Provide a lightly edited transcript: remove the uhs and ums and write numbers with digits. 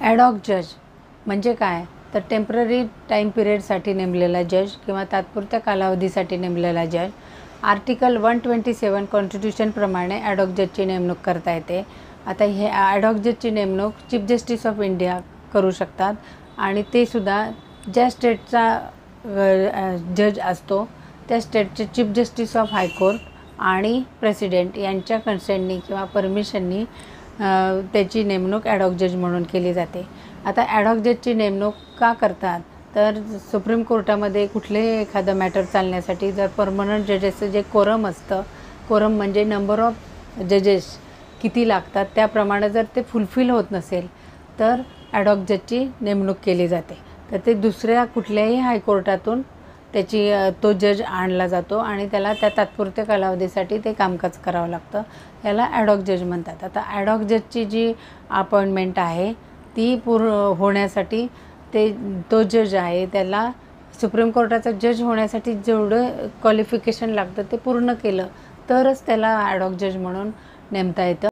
ॲडॉक जज म्हणजे काय? तर टेम्पररी टाईम पिरियडसाठी नेमलेला जज किंवा तात्पुरत्या कालावधीसाठी नेमलेला जज. आर्टिकल 127 कॉन्स्टिट्यूशनप्रमाणे ॲडॉक जजची नेमणूक करता येते. आता हे ॲडॉक जजची नेमणूक चीफ जस्टिस ऑफ इंडिया करू शकतात आणि ते सुद्धा ज्या स्टेटचा जज असतो त्या स्टेटचे चीफ जस्टिस ऑफ हायकोर्ट आणि प्रेसिडेंट यांच्या कन्सेंटनी किंवा परमिशननी त्याची नेमणूक ॲडॉक जज म्हणून केली जाते. आता ॲडॉक जजची नेमणूक का करतात? तर सुप्रीम कोर्टामध्ये कुठलेही एखादं मॅटर चालण्यासाठी जर परमनंट जजेसचं जे कोरम असतं, कोरम म्हणजे नंबर ऑफ जजेस किती लागतात त्याप्रमाणे जर ते फुलफिल होत नसेल तर ॲडॉक जजची नेमणूक केली जाते. तर ते दुसऱ्या कुठल्याही हायकोर्टातून त्याची तो जज आणला जातो आणि त्याला त्या तात्पुरत्या कालावधीसाठी ते कामकाज करावं लागतं. याला ॲडॉक जज म्हणतात. आता ॲडॉक जजची जी अपॉइंटमेंट आहे ती होण्यासाठी तो जज आहे त्याला सुप्रीम कोर्टाचा जज होण्यासाठी जेवढं क्वालिफिकेशन लागतं ते पूर्ण केलं तरच त्याला ॲडॉक जज म्हणून नेमता येतं.